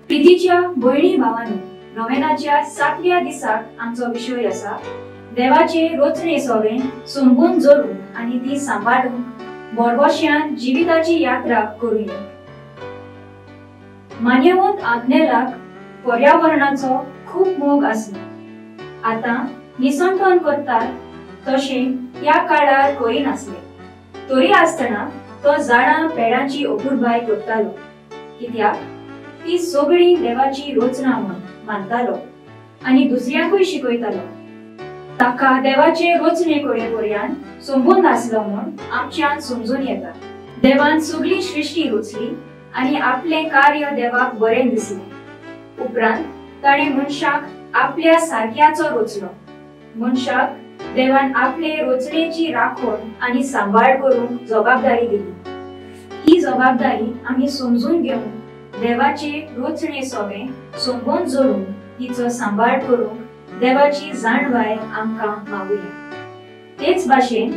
प्रितीच्या भयणी भावांनो, नोवेनाच्या 7व्या दिसाक आमचो विषय आसा देवाचे रोचणे सोवें सोंबून जोडून आनी ती सांबाळून बोरबोश्यान जिविताची यात्रा करूया. मान्यवंत आग्नेलाक पर्यावरणाचो खूप मोग आसलो. आता निसंतन करतात तशें ह्या काळार करिनासले. तरी आसतना तो झाडां पेडांची अपुरबाय करतालो, कित्याक ती सगळी देवाची रोचना म्हूण मानतालो आनी दुसऱ्यांकूय शिकयतालो. ताका देवाचे रोचणे कडेपर्यंत संबंध आसलो म्हूण आमच्यान समजून येता. देवान सगळी सृष्टी रचली आनी आपले कार्य देवाक बरें दिसले. उपरांत ताणें मनशाक आपल्या सारक्याचो रचलो. मनशाक देवान आपले रचणेची राखण आनी सांबाळ करूंक जबाबदारी दिली. ही जबाबदारी आमी समजून घेवन देवाचे रोचणे सोवें सोंबून जोडून तिचो सांबाळ करूंक देवाची जाणवाय आमकां मागुया. तेच भाशेन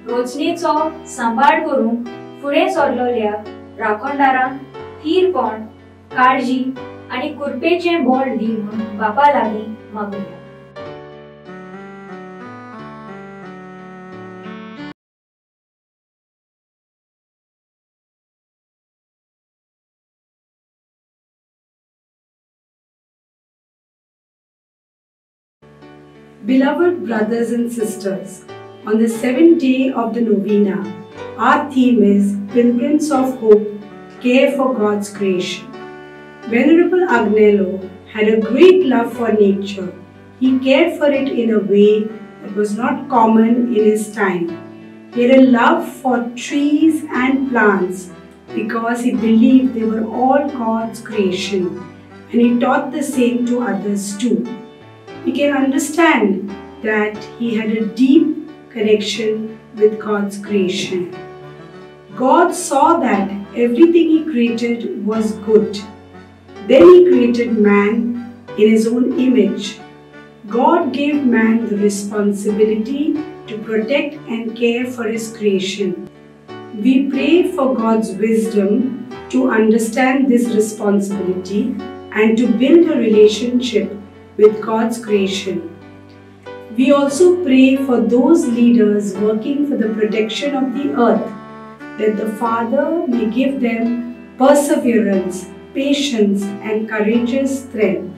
रोचणेचो सांबाळ करूंक फुडें सरलोल्या राखणदारांक थीरपण, काळजी आनी कुरपेचें बोल दी म्हूण बापा लागीं मागुया. Beloved brothers and sisters, on the 7th day of the novena, our theme is Pilgrims of Hope, Care for God's Creation. Venerable Agnello had a great love for nature. He cared for it in a way that was not common in his time. He had a love for trees and plants because he believed they were all God's creation, and he taught the same to others too. We can understand that he had a deep connection with God's creation. God saw that everything he created was good. Then he created man in his own image. God gave man the responsibility to protect and care for his creation. We pray for God's wisdom to understand this responsibility and to build a relationship with God's creation. We also pray for those leaders working for the protection of the earth, that the Father may give them perseverance, patience, and courageous strength.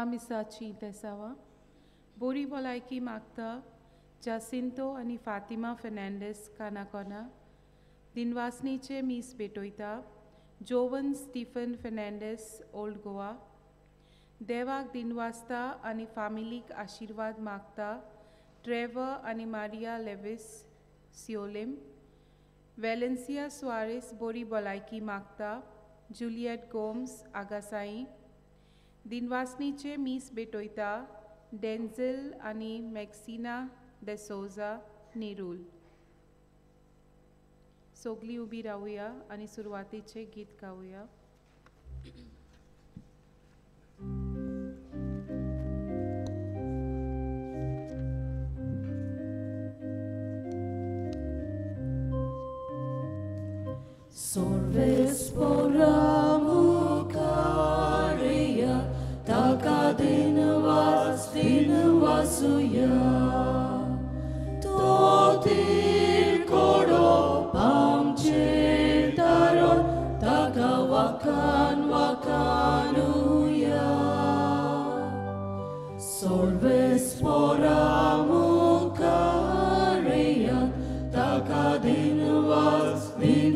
मिसाची तेसावा बरी भलायकी मागता जासिंतो आनी फातिमा फेर्नांडीस कानाकोना दिनवासनीचे मीस भेटोयता जोवन Stephen Fernandes old Goa देवाक दिनवासता आनी फामिलीक आशिर्वाद मागता ट्रेवर आनी Maria Levi's Siolim Valencia Suarez बरी भलायकी मागता जुलियट गोम्स आगासाई दिनवासनीचे मीस भेटोयता डेन्झिल आनी मॅक्सिना de Souza नेरूल सोगली उबी रावुया आनी सुरवातीचे गीत गावुया. Sorves poramu kareya taka dinvasuya totir koro pamche taron taka wakanuya Sorves poramu kareya taka dinvasuya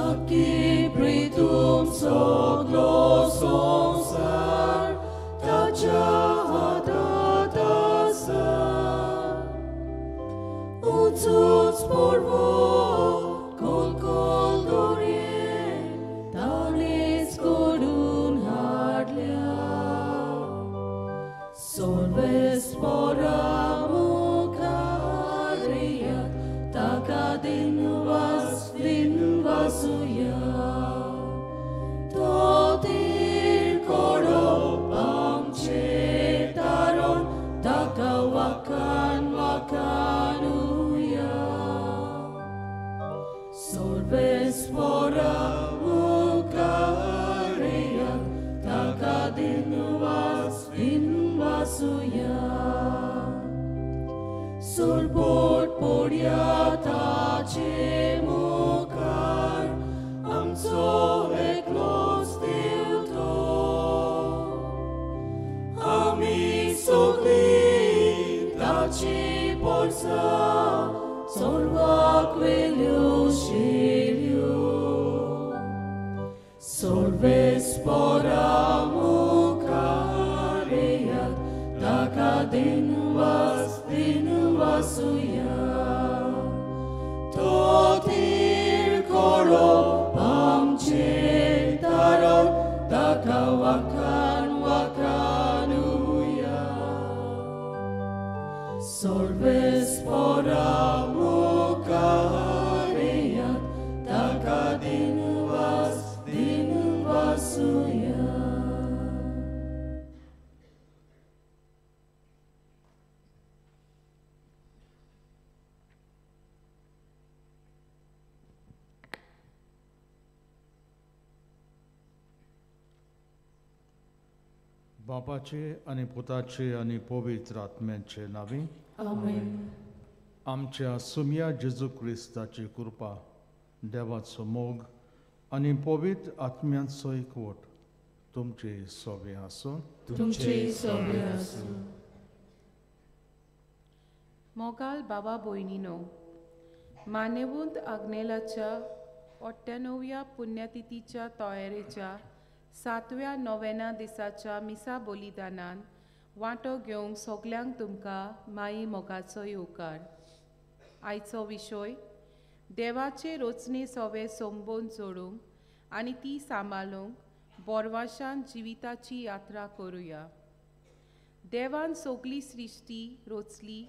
Aki pritum soglossar tajahatasar Utsuts porvo kol dorje tanes korun hardlia Sorves poramu kareya taka dinvasuya totir koro pamche taron taka wakanuya Sorves poramu kareya taka dinvasuya Sorbot poriata cemukar amso eklos teuto Ami sogli taci porsa sorva quello scelio Sorves poramu kareya taka dinvasuya totir koro pamche taron taka wakanuya Sorves poramu kareya taka dinvasuya बापाचे आनी पुताचे आनी पवित्र आत्म्याचे नावी Amen. आमच्या सुम्या जेजू क्रिस्ताची कृपा देवाचो मोग आनी पवित्र आत्म्याचो एकवट तुमचे सोबे आसूं तुमचे सोबे आसूं मोगाल बाबा भयणीनो मानेवंत आग्नेलाच्या 98व्या पुण्यतिथीच्या तयारेच्या 7व्या नोवेना दिसाच्या मिसा बलिदानान वांटो घेवंक सगल्यांक तुमकां माई मोगाचो येवकार. आयचो विशय देवाचे रोचणे सवे सोंबोवन जोडूंक आनी ती सांबाळूंक बोरवाशान जिविताची यात्रा करुया. देवान सगली सृश्टी रोचली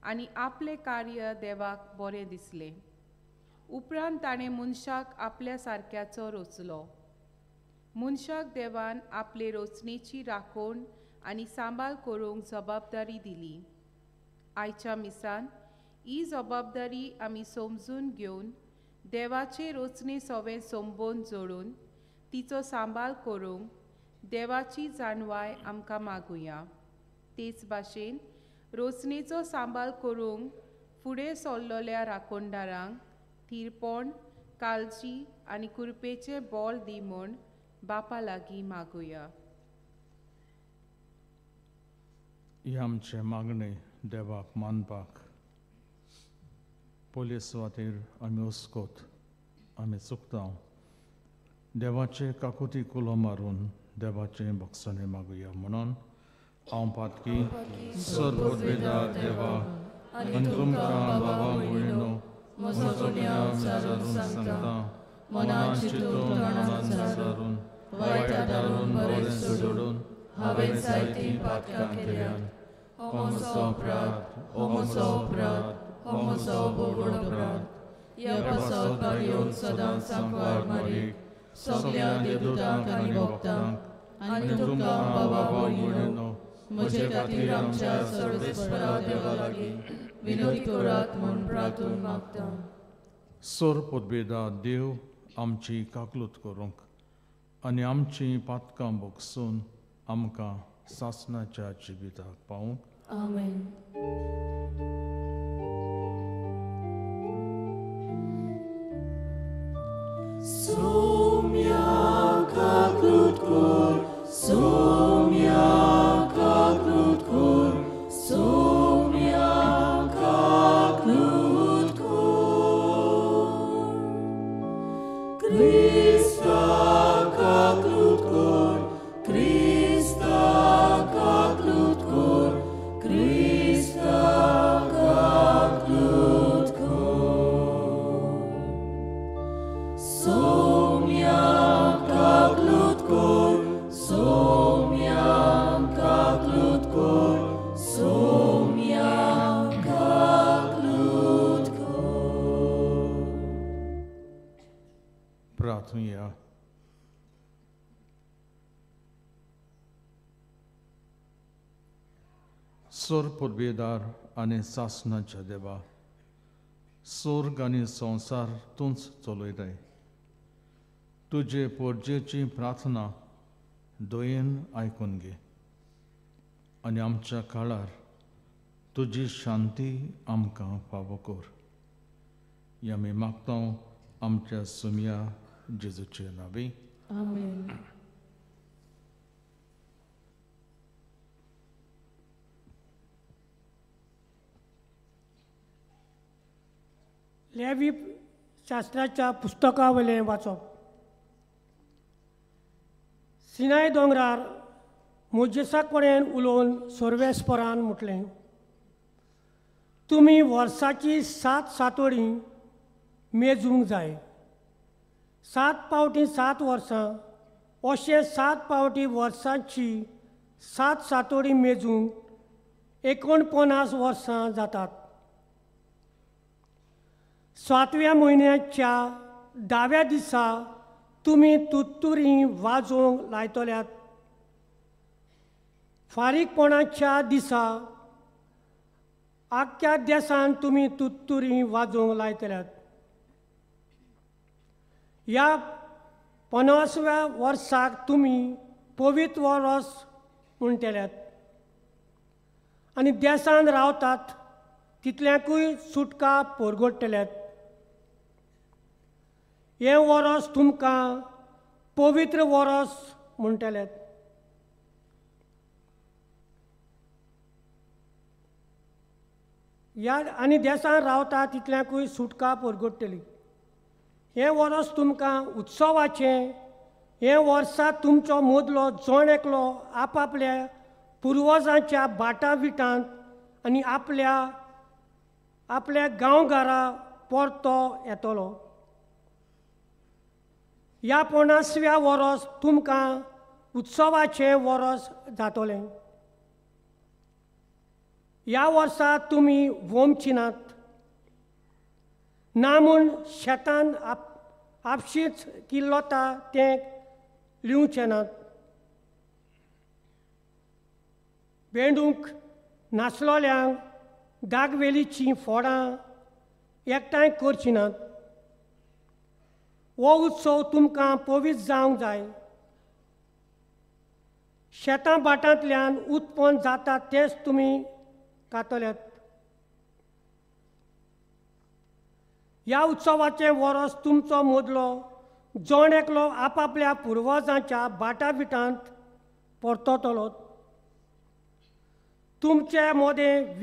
आनी आपले कार्य देवाक बरें दिसलें. उपरांत ताणें मनशाक आपल्या सारक्याचो रोचलो. मनशाक देवान आपले रोचणेची राखण आनी सांबाळ करूंक जबाबदारी दिली. आयच्या मिसान ही जबाबदारी आमी समजून घेवन देवाचे रोचणे सवे सोंबोवन जोडून तिचो सांबाळ करूंक देवाची जाणवाय आमकां मागुया. तेच भाशेन रोचणेचो सांबाळ करूंक फुडें सरलोल्या राखणदारांक थिरपण काळजी आनी कुरपेचें बोल दी म्हूण बापा लागीं मागुया. ही आमचे मागणे देवाक मानपाक पयले सुवातेर आमी हुस्कोत आमी चुकता. देवाचे काकुती कुलो मारून देवाचे बक्षणे मागुया म्हणून हांव पातकी सर्वोदवेदार देवा आनी तुमकां बाबा भयणीनो म्हजो गुन्यांव विचारून सांगता. मनान चिंतून मनान जारून वायटादारून बरें सोडून हांवें जायतीं पातकां केल्यान. हो म्हजो अपराध, हो म्हजो अपराध, हो म्हजो बोबड अपराध. ह्या पासत येवन सदांच सांकवार मारीक सगळ्या देवदूतांक आनी भक्तांक आनी तुमकां बाबा भयणीनो म्हजे खातीर आमच्या सर्वेस्परा देवा लागीं विनोदी करात म्हूण प्रार्थून मागता. सोर पोदबेदा देव आमची काकलूत करूंक आनी आमची पातकां भोगसून आमकां सासणाच्या जिविताक पावूंक. आमेन. Somia kaklut kor, somia kaklut kor, somia kaklut kor. Krista kaklut kor, Krista kaklut kor, Krista kaklut kor. Somia kaklut kor, somia kaklut kor, somia kaklut kor. प्रार्थूया. सोर पोदबेदार आनी सासणाच्या देवा, स्वर्ग आनी संवसार तूंच चलयताय. तुजे पोरजेची प्रार्थना दोयेन आयकून घे आनी आमच्या काळार तुजी शांती आमकां फावो कर. ही आमी मागता आमच्या सुमया जेजूचे नांवी. आमेन. लेवी शास्त्राच्या पुस्तका वयलें वाचप. सिनाय दोंगरार मोजेसा कडेन उलोवन सर्वेस्परान म्हटलें, तुमी वर्साची 7 सातोळी मेजूंक जाय. 7 पावटी 7 वर्सां अशें 7 पावटी वर्सांची 7 सातोळी मेजूंक 49 वर्सां जातात. 7व्या म्हयन्याच्या 10व्या दिसा तुमी तुत्तुरी वाजोवंक लायतल्यात. फारीकपणाच्या दिसा आख्ख्या देशांत तुमी तुत्तुरी वाजोवंक लायतल्यात. ह्या 50व्या वर्साक तुमी पवित्र वर्स म्हणटल्यात आनी देशांत रावतात तितल्याकूय सुटका परगडटल्यात. हें वर्स तुमकां पवित्र वर्स म्हणटल्यात. ह्या आनी देशांत रावता तितल्याकूय सुटका परगडटली. हें वर्स तुमकां उत्सवाचें. हें वर्सा तुमचो मदलो जण एकलो आपआपल्या पुर्वजांच्या बाटा विटांत आनी आपल्या आपल्या गांवघरा परतो येतलो. ह्या 50व्या वर्स तुमकां उत्सवाचें वर्स जातलें. ह्या वर्सा तुमी वोमचिनात ना म्हूण शेतान आपशींच किल्लोता तें लिवचें नात. भेंडूंक नासलोल्यांक दागवेलीचीं फोडां एकठांय करची नात. हो उत्सव तुमकां पवित्र जावंक जाय. शेतां बाटांतल्यान उत्पन्न जाता तेंच तुमी खातल्यात. ह्या उत्सवाचें वर्स तुमचो मदलो जण एकलो आपापल्या पुर्वजांच्या बाटा बिटांत परततलो. तुमचे मोदें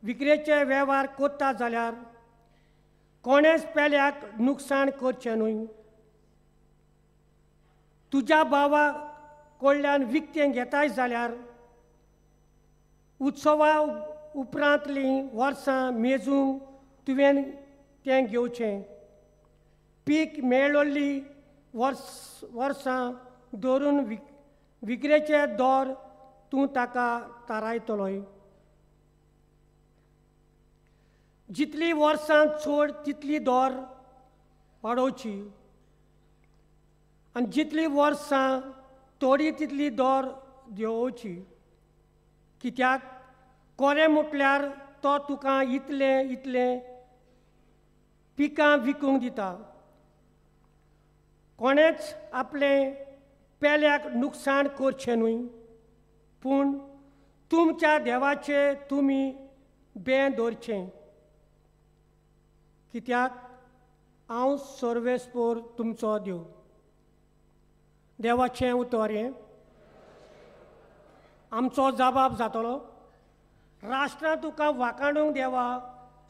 विक्रेचे वेव्हार कोत्ता जाल्यार कोणेच पेल्याक नुकसाण करचें न्हय. तुज्या भावा कडल्यान विकतें घेताय जाल्यार उत्सवा उपरांतलीं वर्सां मेजूंक तुवें तें घेवचें. पीक मेळिल्लीं वर्सां धरून विक्रेचे दर तूं ताका थारायतलोय. जितलीं वर्सां चड तितली दर वाडोवची आनी जितलीं वर्सां थोडी तितली दर देंवोवची. कित्याक कोरें म्हटल्यार तो तुका इतलें पिकां विकूंक दिता. कोणेच आपलें पेल्याक नुकसाण करचें न्हय, पूण तुमच्या देवाचें तुमी बें दवरचें. कित्याक हांव सर्वेस्पोर तुमचो देव. देवाचें उतर हें. आमचो जबाब जातलो, राष्ट्रां तुका वाखाणूंक देवा,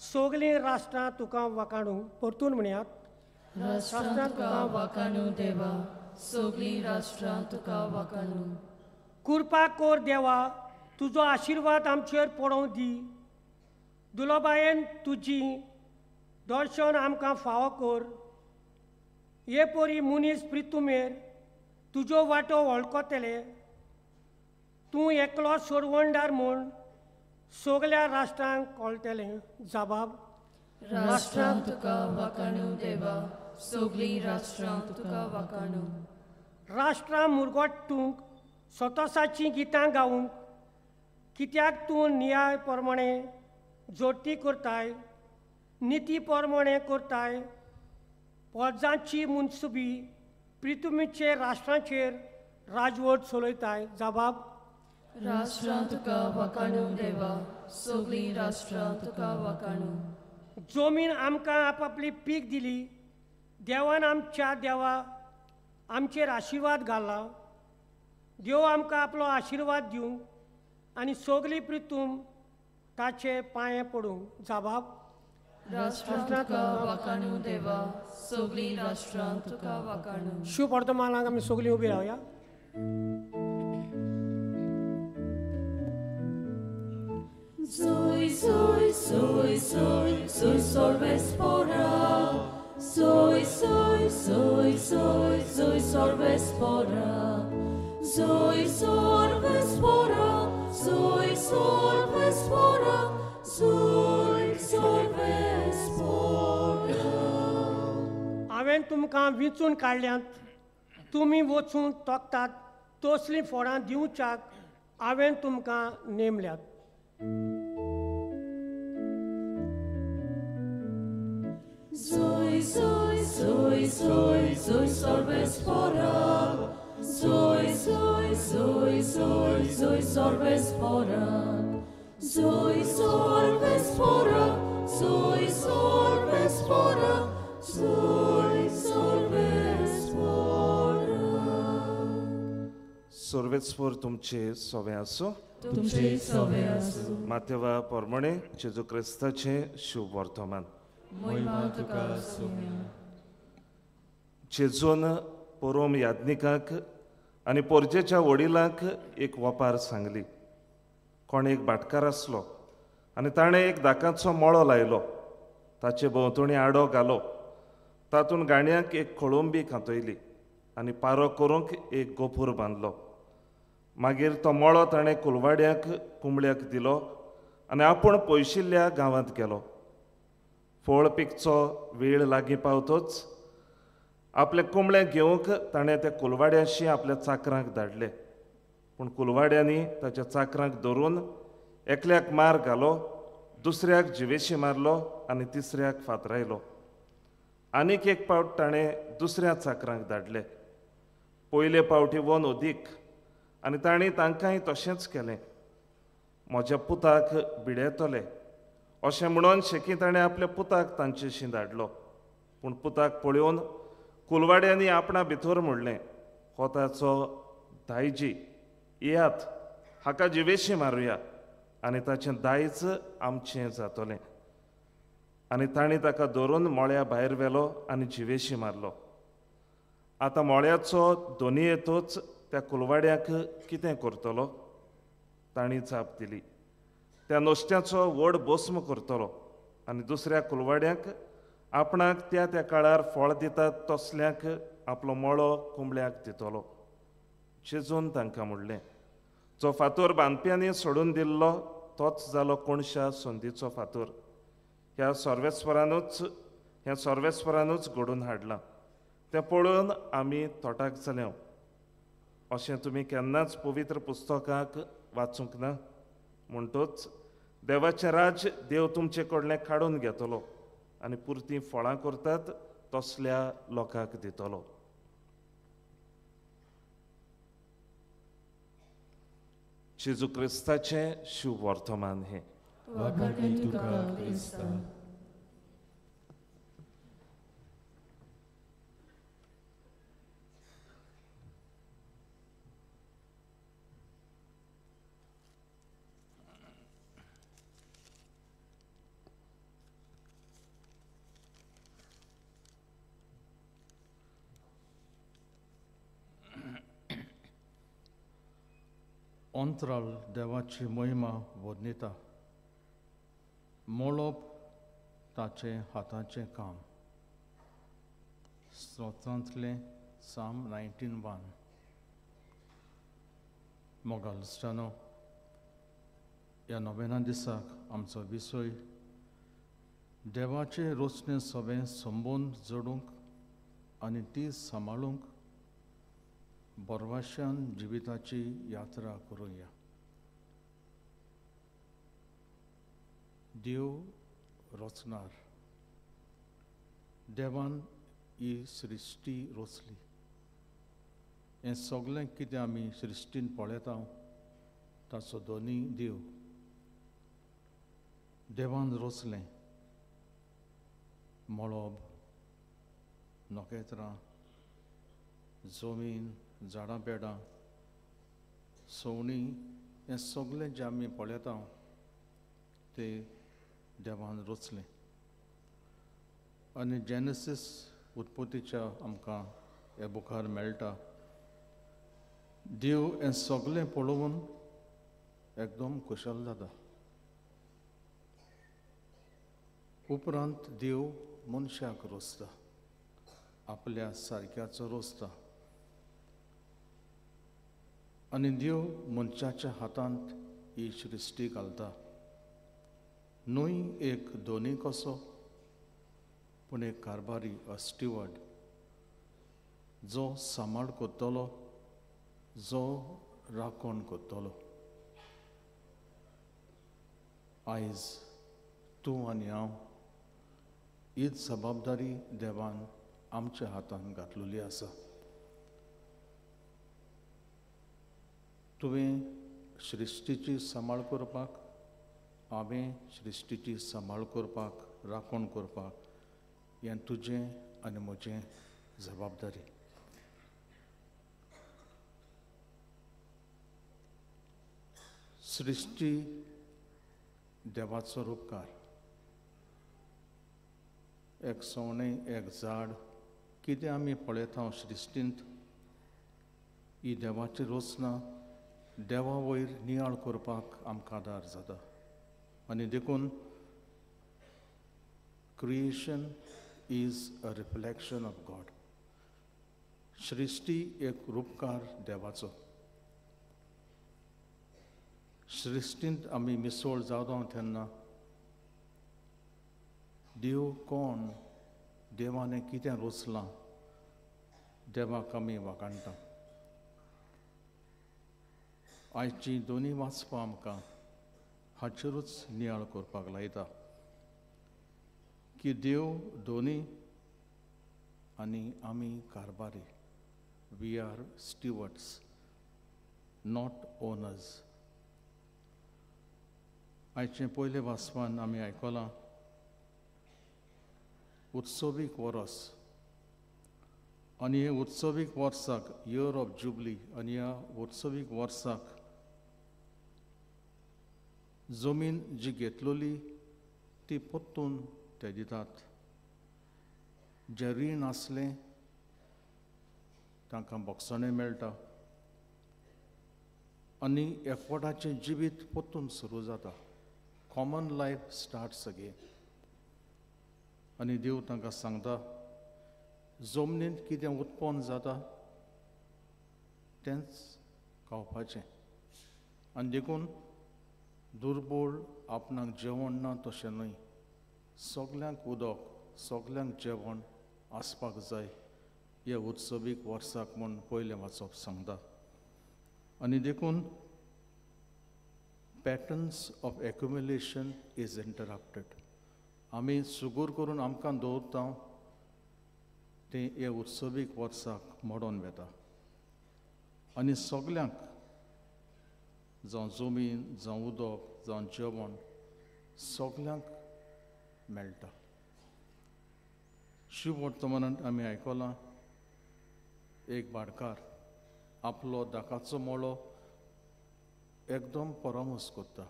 सगलीं राष्ट्रां तुका वाखाणूंक. परतून म्हणयात, राष्ट्रां तुका वाखाणू देवा, सगलीं राष्ट्रां तुका वाखाणू. कृपा कर देवा, तुजो आशिर्वाद आमचेर पडोवंक दी. दुलोबायेन तुजी दर्शन आमकां फावो कर. हे परी मनीस प्रितुमेर तुजो वांटो वळखतले. तूं एकलो सोडवणदार म्हूण सगल्या राष्ट्रांक कळटलें. जबाब, राष्ट्रां तुका वाखाणू देवा, सगलीं राष्ट्रां तुका वाखाणू. राष्ट्रां मुरगोडटूंक सतोसाचीं गितां गावूंक, कित्याक तूं न्याय प्रमाणे जोडटी करताय, निती प्रमाणे करताय. फौजांची मुनसुबी प्रितुमीचे राष्ट्रांचेर राजवट चलयताय. जबाब, राष्ट्रां तुका वाखाणू देवा, सगलीं राष्ट्रां तुका वाखाणू. जमीन आमकां आपापली पीक दिली. देवान आमच्या देवा आमचेर आशिर्वाद घाला. देव आमकां आपलो आशिर्वाद दिवंक आनी सगलीं प्रितूम ताचे पांये पडूंक. जबाब, राष्ट्रां तुका वाखाणू देवा, सगलीं राष्ट्रां तुका वाखाणू. शुभ वर्तमानाक आमी सगलीं उबी रावया. Soy, soy, soy, soy, soy Sorbespora. Soy, soy, soy, soy, soy Sorbespora. Soy Sorbespora, soy Sorbespora, soy Sorbespora. हांवें तुमकां विंचून काडल्यांत तुमी वचून तोखतात तसलीं फळां दिवच्याक हांवें तुमकां नेमल्यात. Soy, soy, soy, soy, soy Sorbespora. Soy, soy, soy, soy, soy Sorbespora. Soy Sorbespora, soy Sorbespora, soy Sorbespora. सर्वेस्पोर तुमचे सोवे आसूं. तुमचे सोवे आसूं. मातेवा पोरमणे जेजू क्रिस्ताचें शुभ वर्तमान. महिमा तुका सोम्या. जेजून पोरोम याज्ञिकाक आनी पोरजेच्या वडिलांक एक वपार सांगली. कोण एक भाटकार आसलो आनी ताणें एक दाकाचो मळो लायलो. ताचे भोंवतणी आडो घालो. तातूंत गाणयांक एक खोळुंबी खांतयली आनी पारो करूंक एक गोपूर बांदलो. मागीर तो मळो ताणें कुलवाड्याक कुंबळ्याक दिलो आनी आपूण पयशिल्ल्या गांवांत गेलो. फळ पिकचो वेळ लागीं पावतोच आपले कुंबळे घेवंक ताणें त्या कुलवाड्याशी आपल्या चाकरांक धाडले. पूण कुलवाड्यांनी ताच्या चाकरांक धरून एकल्याक मार घालो, दुसऱ्याक जिवेशी मारलो आनी तिसऱ्याक फातरायलो. आनीक एक पावट ताणें दुसऱ्या चाकरांक धाडले. पयले पावटी वन ओदीक आनी तांणी तांकांय तशेंच केलें. म्हज्या पुताक भिडेतले अशें म्हणून शेकी ताणें आपल्या पुताक तांचेशी धाडलो. पूण पुताक पळोवन कुलवाड्यांनी आपणा भितर म्हणलें हो ताचो दायजी येयात हाका जिवेशी मारुया आनी ताचें दायज आमचें जातलें. आनी तांणी ताका धरून मोळ्या भायर व्हेलो आनी जिवेशी मारलो. आतां मोळ्याचो दोनी येतोच त्या कुलवाड्याक कितें करतलो? तांणी जाप दिली, त्या नुस्त्याचो व्हड भस्म करतलो आनी दुसऱ्या कुलवाड्याक आपणाक त्या त्या काळार फळ दितात तसल्यांक आपलो मोळो कुंबळ्याक दितलो. जेजून तांकां म्हणलें, जो फातर बांदप्यांनी सोडून दिल्लो तोच जालो कोणशा संदीचो फातर. ह्या सर्वेस्परानूच घडोवन हाडलां. तें पळोवन आमी तोटाक जाल्या. अशें तुमी केन्नाच पवित्र पुस्तकाक वाचूंक ना. म्हणटूच देवाचें राज देव तुमचे कडलें काडून घेतलो आनी पुर्तीं फळां करतात तसल्या लोकांक दितलो. जेजू क्रिस्ताचें शुभ वर्तमान हें. वखाणी तुका क्रिस्ता. अंतराळ देवाची महिमा वर्णिता. मोळप ताचे हाताचें काम. स्तोत्रांतलें साम 19:1. मोगाल स्टानो, ह्या नोवेना दिसाक आमचो विशय देवाचे रोचणें सवें संबंद जोडूंक आनी ती सांबाळूंक बोरवाश्यान जिविताची यात्रा करुया. देव रचणार. देवान ही सृश्टी रचली. हें सगळें कितें आमी सृश्टीन पळयता ताचो दोनी देव. देवान रचलें मळब, नखेत्रां, जमीन, झाडां बेडां, सवणी, हें सगळें जें आमी पळयता तें देवान रचलें. आनी जेनेसीस उत्पत्तीच्या आमकां हे बुकार मेळटा. देव हें सगळें पळोवन एकदम खुशाल जाता. उपरांत देव मनशाक रचता, आपल्या सारक्याचो रचता. आनी देव मनशाच्या हातांत ही सृश्टी घालता. न्हय एक दोनी कसो, पूण एक कारभारी, स्टिवर्ड, जो सांबाळ करतलो, जो राखण करतलो. आयज तूं आनी हांव हीच जबाबदारी देवान आमच्या हातांत घातलेली आसा. तुवें सृश्टीची सांबाळ करपाक, हांवें सृश्टीची सांबाळ करपाक, राखण करपाक, हें तुजें आनी म्हजें जबाबदारी. सृश्टी देवाचो उपकार. एक सवणें, एक झाड, कितें आमी पळयता सृश्टींत, ही देवाची रचना देवा वयर नियाळ करपाक आमकां आदार जाता. आनी देखून creation is a reflection of God. सृश्टी एक रूपकार देवाचो. सृश्टींत आमी मिसळ जावं तेन्ना देव कोण, देवान कितें रचलां, देवाक आमी वाखाणटा. आयची दोनी वाचपां आमकां हाचेरूच नियाळ करपाक लायता की देव दोनी आनी आमी कारभारी. We are stewards, not owners. आयचे पयले वाचपान आमी आयकलां उत्सवीक वरस आनी हे उत्सवीक वर्साक इयर ऑफ जुबली आनी ह्या उत्सवीक वर्साक जमीन जी घेतलेली ती परतून ते दितात. जे रीण आसलें तांकां बक्षणें मेळटा आनी एकवटाचें जिवीत परतून सुरू जाता. Common life starts again. आनी देव तांकां सांगता जमनींत कितें उत्पन्न जाता तेंच खावपाचें. आनी देखून दुर्बळ आपणाक जेवण ना तशें न्हय, सगल्यांक उदक, सगल्यांक जेवण आसपाक जाय हे उत्सवीक वर्साक म्हूण पयलें वाचप सांगता. आनी देखून patterns of accumulation is interrupted. आमी सुगूर करून आमकां दवरता तें हे उत्सवीक वर्साक मोडोन वेता. आनी सगल्यांक जावं जमीन, जावं उदक, जावं जेवण सगल्यांक मेळटा. शुभ वर्तमानांत आमी आयकलां एक भाटकार आपलो दाकाचो मोळो एकदम परामूस करता.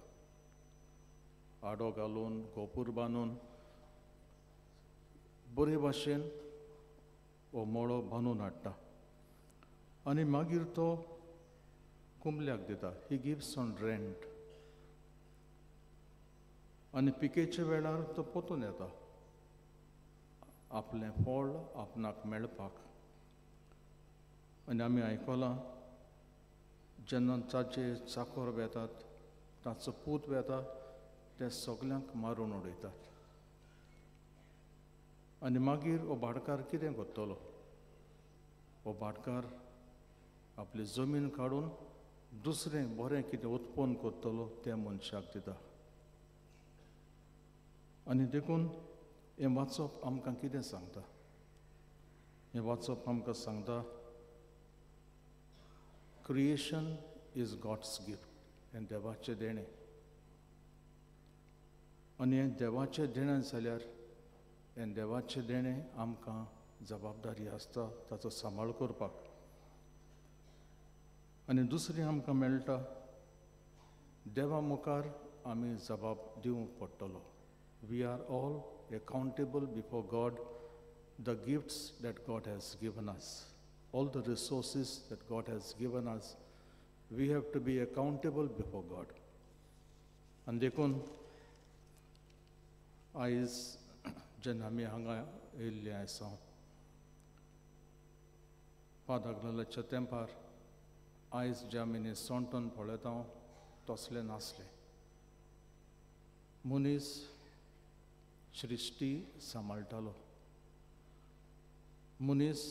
आडो घालून, गोपूर बांदून बरे भाशेन हो मोळो बांदून हाडटा आनी मागीर तो कुंबल्याक दिता. He gives on rent. आनी पिकेच्या वेळार तो परतून येता आपलें फळ आपणाक मेळपाक. आनी आमी आयकलां जेन्ना ताचे चाकर वेतात, ताचो पूत वेता, ते सगल्यांक मारून उडयतात. आनी मागीर हो भाटकार कितें करतलो? हो भाटकार आपली जमीन काडून दुसरें बरें कितें उत्पन्न करतलो त्या मनशाक दिता. आनी देखून हें वाचप आमकां कितें सांगता? हें वाचप आमकां सांगता क्रिएशन इज गॉड्स गिफ्ट. हें देवाचें देणें. आनी हें देवाचें देणें जाल्यार हें देवाचें देणें आमकां जबाबदारी आसता ताचो सांबाळ करपाक. आनी दुसरें आमकां मेळटा देवा मुखार आमी जबाब दिवंक पडटलो. We are all accountable before God, the gifts that God has given us, all the resources that God has given us, we have to be accountable before God. आनी देखून आयज जेन्ना आमी हांगा येयल्ले आसा पादागलाच्या तेंपार आयज जे आमी निसणटोन पळयता तसलें नासलें. मनीस सृश्टी सांबाळटालो. मनीस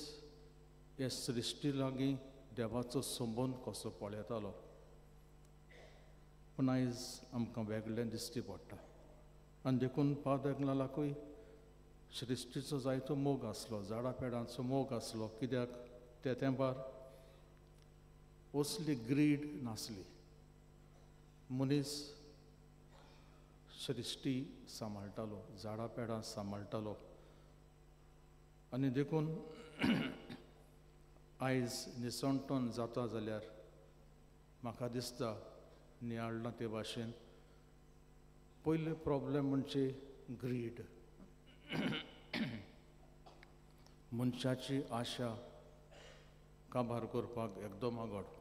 हे सृश्टी लागीं देवाचो संबंद कसो पळयतालो. पूण आयज आमकां वेगळें दिश्टी पडटा. आनी देखून पादागलाकूय सृश्टीचो जायतो मोग आसलो, झाडां पेडांचो मोग आसलो. कित्याक त्या तेंपार असली ग्रीड नासली. मनीस सृश्टी सांबाळटालो, झाडां पेडां सांबाळटालो. आनी देखून आयज निसणटोन जाता जाल्यार म्हाका दिसता नियाळना ते भाशेन पयले प्रॉब्लेम म्हणजे ग्रीड. मनशाची आशा काबार करपाक एकदम आगोड.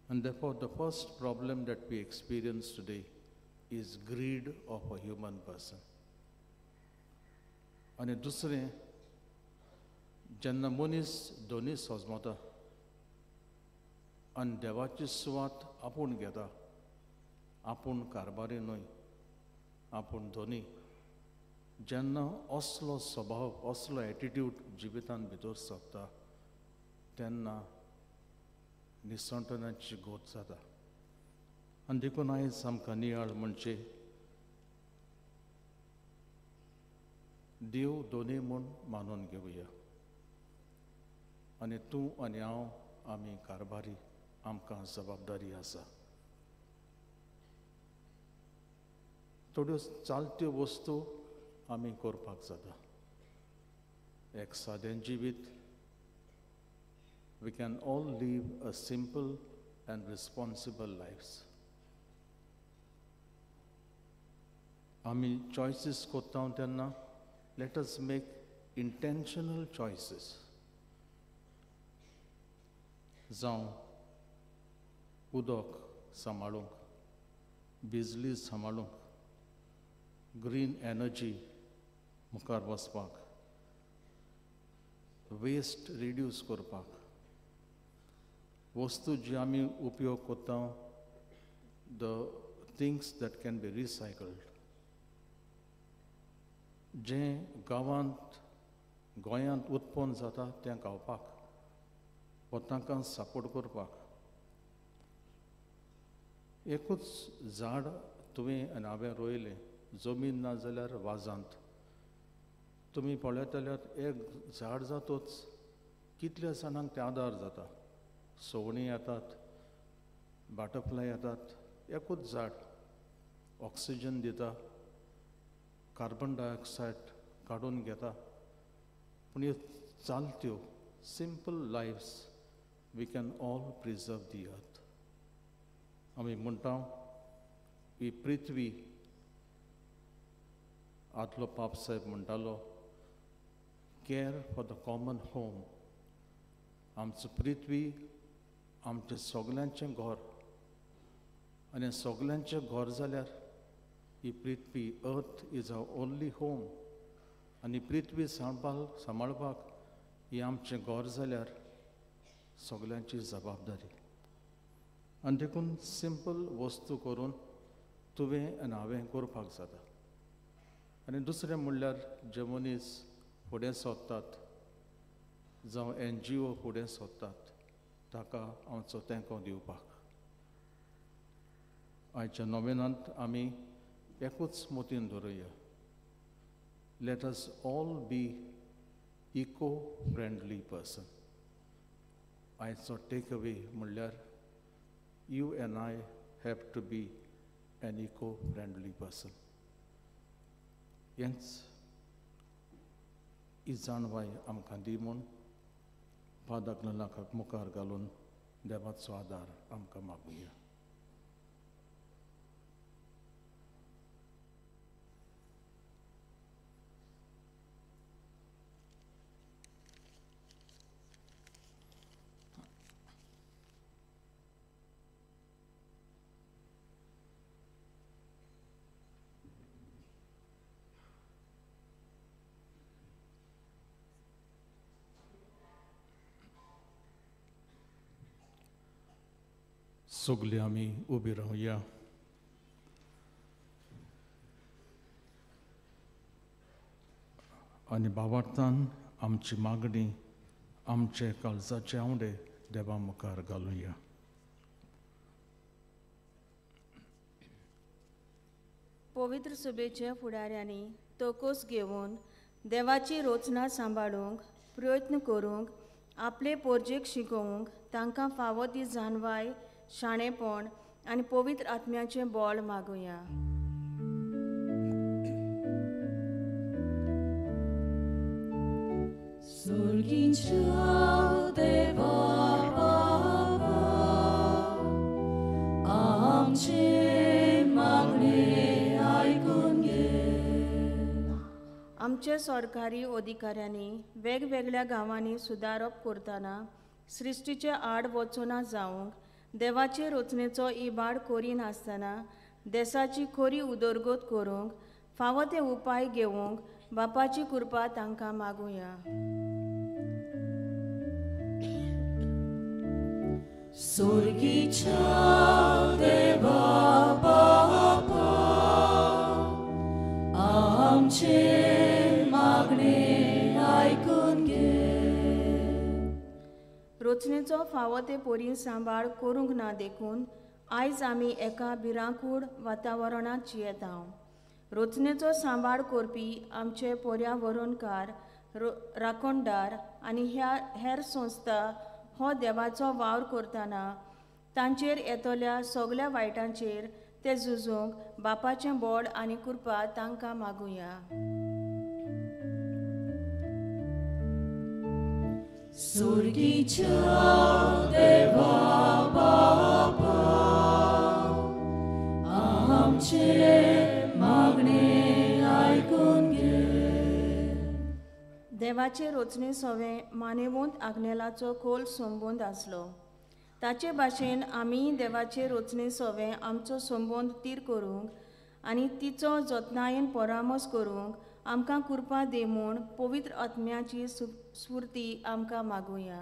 And therefore, the first problem that we experience today is greed of a human person. आनी दुसरें जेन्ना मनीस दोनी सोजमता आनी देवाची सुवात आपूण घेता, आपूण कारबारी न्हय, आपूण धोनी, जेन्ना असलो स्वभाव, असलो एटिट्यूड जिवितान भितर सरता तेन्ना निसणटणाची गोत जाता. आनी देखून आयज आमकां नियाळ म्हणजे देव दोनी म्हूण मानून घेवया. आनी तूं आनी हांव आमी कारबारी, आमकां जबाबदारी आसा. थोड्यो चालत्यो वस्तू आमी करपाक जाता. एक सादें जिवीत, we can all live a simple and responsible lives. आमी choices कोत्ता तेन्ना let us make intentional choices. जावं उदक सांबाळूंक, बिजली सांबाळूंक, ग्रीन एनर्जी मुखार वचपाक, वेस्ट रिड्यूस करपाक, वस्तू जी आमी उपयोग करता the things that can be recycled, जें गांवांत गोंयांत उत्पन्न जाता तें खावपाक वा तांकां सपोर्ट करपाक. एकूच झाड तुवें आनी हांवें रोयलें, जमीन ना जाल्यार वाजांत. तुमी पळयत जाल्यार एक झाड जातूच कितल्या जाणांक तें आदार जाता. सवणीं येतात, बटरफ्लाय येतात. एकूच झाड ऑक्सिजन दिता, कार्बन डायऑक्सायड काडून घेता. पूण ह्यो चालत्यो simple lives we can all preserve the earth. आमी म्हणटा ही पृथ्वी, आदलो पाप साहेब म्हणटालो care for the common home. आमचो पृथ्वी आमचें सगल्यांचें घर, आनी सगल्यांचें घर जाल्यार ही पृथ्वी, earth is our only home. आनी पृथ्वी सांबाळपाक ही आमचें घर जाल्यार सगल्यांची जबाबदारी. आनी देखून सिंपल वस्तू करून तुवें आनी हांवें करपाक जाता. आनी दुसरें म्हणल्यार जे मनीस फुडें सोदतात, जावं NGO फुडें सोदतात, ताका आमचो तेंको दिवपाक. आयच्या नोवेनांत आमी एकूच मोतीन धरुया, let us all be eco friendly person. आयचो टेक अवे म्हणल्यार you and I have to be an eco-friendly person. हेंच ही जाणवाय आमकां दी म्हूण पादाक लाखाक मुखार घालून देवाचो आदार आमकां मागुया. सगलीं आमी उबी रावया. आनी भावार्थान आमची मागणी, आमचे काळजाचे आवडे देवा मुखार घालुया. पवित्र सभेच्या फुडाऱ्यांनी तोकोस घेवन देवाची रोचना सांबाळूंक, प्रयत्न करूंक, आपले पोरजेक शिकोवंक तांकां फावो ती जाणवाय, शाणेपण आनी पवित्र आत्म्याचें बळ मागुया. Surgincio देवा बाबा, आमचे मागणे आयकून घे. आमच्या सरकारी अधिकाऱ्यांनी वेगवेगळ्या गांवांनी सुदारप करतना सृश्टीचे आड वचना जावंक, देवाचे रचनेचो इबाड करिनासतना देशाची खरी उदरगत करूंक फावो ते उपाय घेवंक बापाची कृपा तांकां मागुया. Surgincio देवा बाबा, आमचे मागणे आयकून घे. रचनेचो फावो ते परी सांबाळ करूंक ना देखून आयज आमी एका भिरांकूळ वातावरणांत जियेता. रचनेचो सांबाळ करपी आमचे पर्यावरणकार, राखणदार आनी हेर संस्था हो देवाचो वावर करतना तांचेर येतल्या सगळ्या वायटांचेर ते झुजूंक बापाचें बळ आनी कृपा तांकां मागुया. सुर्गीच्या देवा बापा आमचे मागणे आयकून घे. देवाचे रोचणे सवे मानेवंत आग्नेलाचो खोल संबंद आसलो. ताचे भाशेन आमी देवाचे रोचणे सवे आमचो संबंद तीर करूंक आनी तिचो जतनायेन परामर्श करूंक आमकां कृपा दे म्हूण पवित्र आत्म्याची स्फूर्ती आमकां मागुया.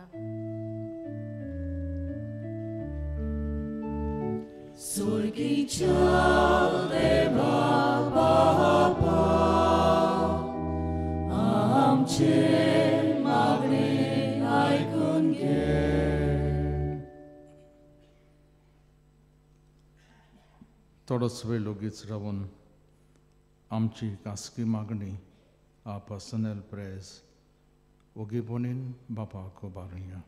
सुर्गीच्या देवा बापा आमचे मागणे आयकून घे. थोडोच वेळ लोगीच रावून आमची खासगी मागणी आ पर्सनल प्रेयर्स ओगीपणीन बापाक उबारुया.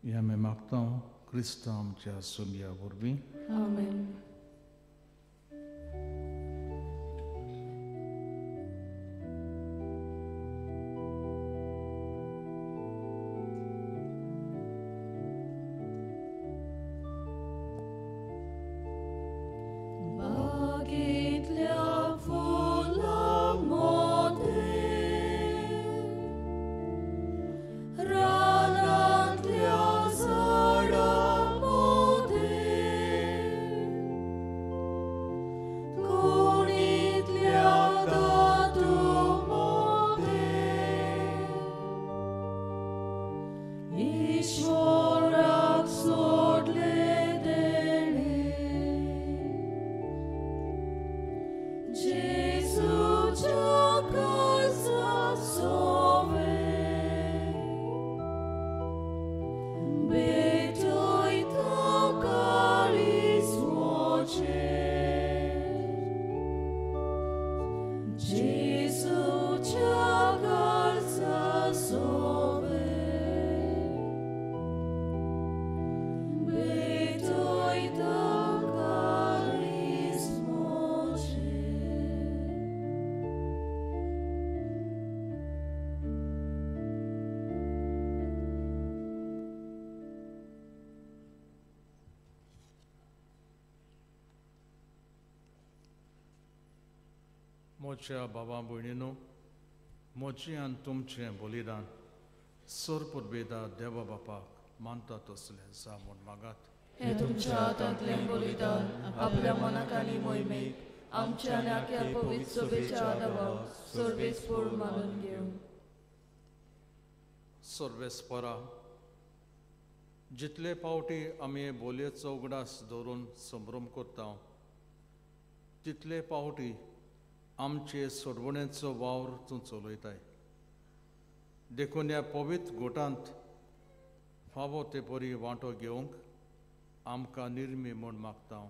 हे आमी मागता क्रिस्तांव आमच्या सुमया वरवीं. आमेन. मोच्या बाबा भयणीनो, मोचे आनी तुमचें बलिदान सोर पुर्बेदा देवा बापाक मानता तसलें जा म्हूण मागात. हे तुमच्या हातांतलें बलिदान आपल्या मनाक आनी मोहिमेक आमच्या आनी आख्या पवित्र सभेच्या आदाराक सर्वेस्पर मानून घेवं. सर्वेस्परा, जितले पावटी आमी बोलयेचो उगडास दवरून संभ्रम करता तितले पावटी आमचे सोडवणेचो वावर तूं चलयताय. देखून ह्या पवित्र गोठांत फावो ते परी वांटो घेवंक आमकां निर्मी म्हूण मागता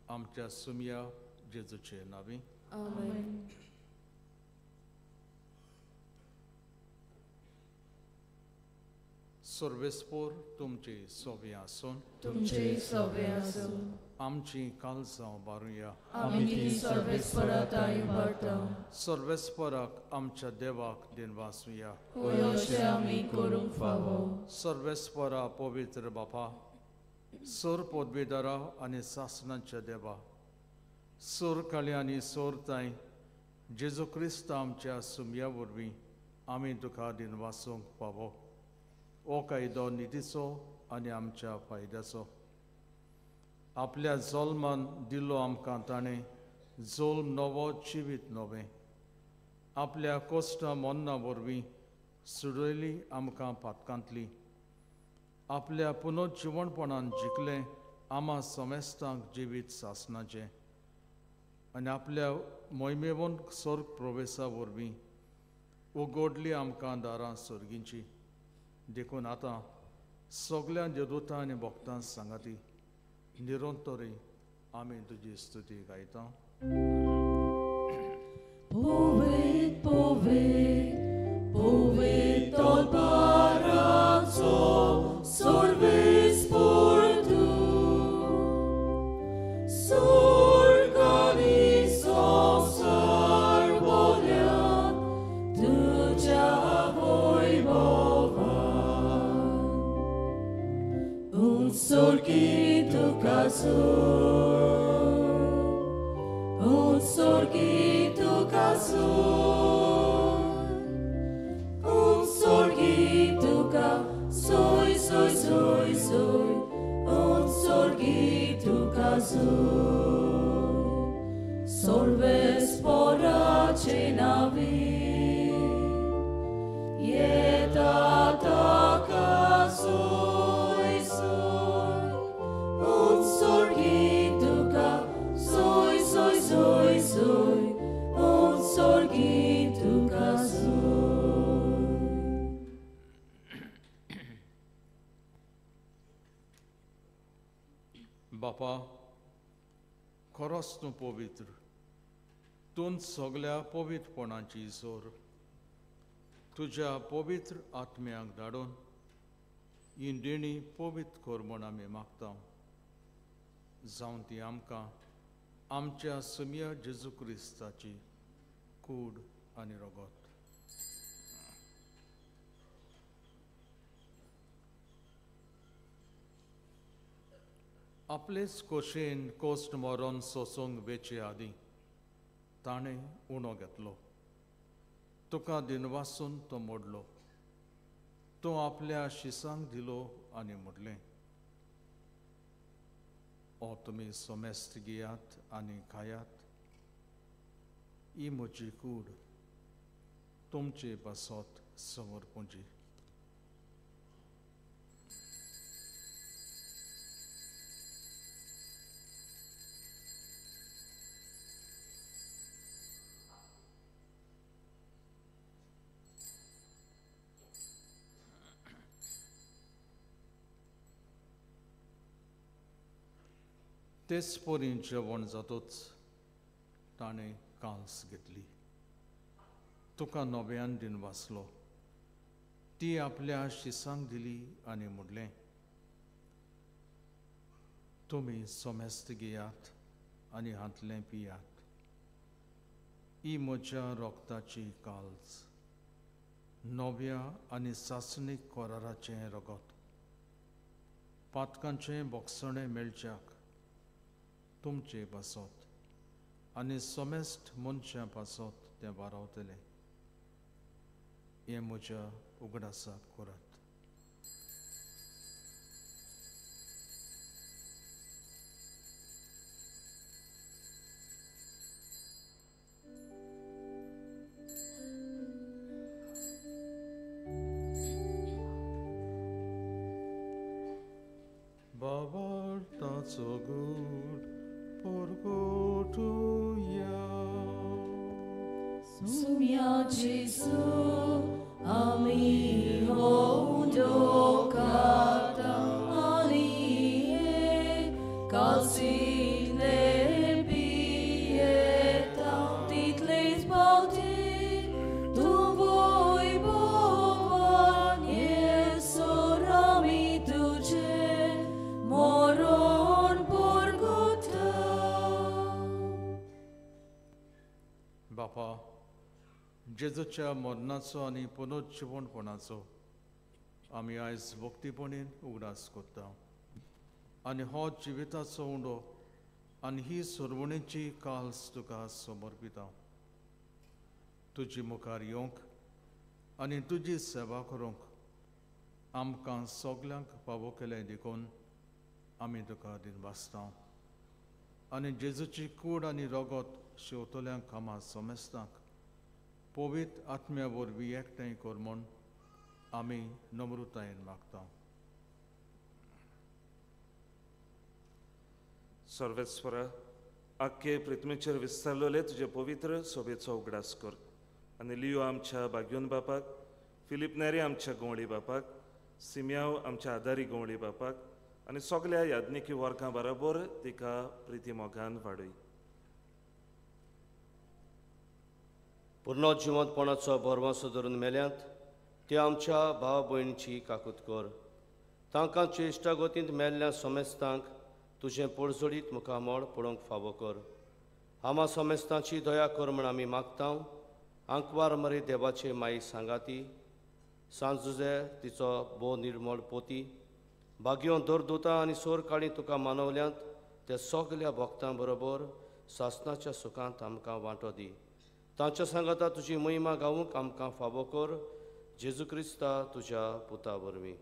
आमच्या सुमया जेजूचे नांवी. आमेन. सर्वेस्पोर तुमची सोबी आसून तुमचे सवे आसूं. आमची काळजां बारुया. आमी ती सर्वेस्पराताय उबारता. सर्वेस्पराक आमच्या देवाक दिनवासुया. होय अशें आमी करूंक फावो. सर्वेस्परा पवित्र बापा, सोर पदवीदारा आनी सासणांच्या देवा, सोर काळी आनी सोर ताय जेजू क्रिस्त आमच्या सुमया वरवीं आमी तुका दिनवासूंक फावो. हो कायदो नितीचो आनी आमच्या फायद्याचो. आपल्या जल्मान दिलो आमकां ताणें जल्म नवो जिवीत नवें. आपल्या कोश्टां मोन्ना वरवीं सुडयली आमकां पातकांतली. आपल्या पुनर्जिवणपणान जिखलें आमा समेस्तांक जिवीत सासणाचें आनी आपल्या मोहिमेवंत स्वर्ग प्रवेशा वरवीं उगडली आमकां दारां सर्गींची. देखून आतां सगळ्या देदूतां आनी भक्तां सांगाती निरंतरी आमी तुजी स्तुती गायता. Pověď, pověď, pověď od Baraco. Solves porace navi, Ieta taka soi soi, un sorgituca, soi soi soi soi, un sorgituca soi. बापा खरोच तूं पवित्र, तूं सगळ्या पवित्रपणाची जोर तुज्या पवित्र आत्म्याक धाडून ही देणी पवित्र कर म्हूण आमी मागता, जावन ती आमकां आमच्या समिया जेजू क्रिस्ताची कूड आनी रगत. आपलेच खोशेन कोस्ट मरोन सोसूंक वेचे आदीं ताणें उणो घेतलो, तुका दिनवासून तो मोडलो, तो आपल्या शिसांक दिलो आनी म्हणलें, ओ तुमी सोमेस्त घेयात आनी खायात, ही म्हजी कूड, तुमचे पासत समर्पणची. तेच पोरी जेवण जातूच ताणें कांस घेतली, तुका नव्यान दिन वाचलो, ती आपल्या शिसांक दिली आनी म्हणलें, तुमी सोमेस्त घेयात आनी हातलें पियात, ही म्हज्या रोगताची काल्ज, नव्या आनी सासणीक कराराचें रगत, पातकांचें बोगसणें मेळच्याक तुमचे पासत आनी सोमेस्त मनशां पासत तें वारावतलें, हें म्हज्या उगडासाक करात. Bavartaco good porgotuja. Sumia Jesu, ami houdokata, ani calcine pieta, titles bauti, tu voi bovanie sorami tuce, moron porgota. बापा, जेजूच्या मरणाचो आनी पुनरुज्जीवनपणाचो आमी आयज भक्तीपणीन उगडास करता आनी हो जिविताचो उंडो आनी ही सोरवणेची काल्स तुका समर्पिता. तुजी मुखार येवंक आनी तुजी सेवा करूंक आमकां सगल्यांक फावो केलें देखून आमी तुका दिनवासता आनी जेजूची कूड आनी रगत शेवतल्यांक आमा सोमेस्तांक पवित्र आत्म्या वरवीं एकठांय कर म्हूण आमी नम्रतायेन मागता. सर्वेस्वरा, आख्खे पृथ्वीचेर विस्तारलेले तुजे पवित्र सोबेचो उगडास कर आनी लियो आमच्या बाग्योन बापाक, फिलीप नेरी आमच्या गवळी बापाक, सिम्याव आमच्या आदारी गवळी बापाक आनी सगल्या याज्ञिकी वर्गां बरोबर तिका प्रिती मोगान वाडय. पुनरुज्जीवनपणाचो बोरवासो धरून मेल्यांत ते आमच्या भाव भयणीची काकूत कर. तांकां चेश्टागोतींत मेल्ल्या सोमेस्तांक तुजें पडझडीत मुखामोळ पडोवंक फावो कर. आमा सोमेस्तांची दया कर म्हूण आमी मागता. आंकवार मरे देवाचे माई सांगाती, सांजुजे तिचो भोव निर्मळ पोती, बागयो दोरदुतां आनी सोर काळी तुका मानवल्यांत ते सगल्या भक्तां बरोबर सासणाच्या सुखांत आमकां वांटो दी. तांच्या सांगाता तुजी महिमा गावूंक आमकां फावो कर जेजू क्रिस्ता तुज्या पुता वरवीं.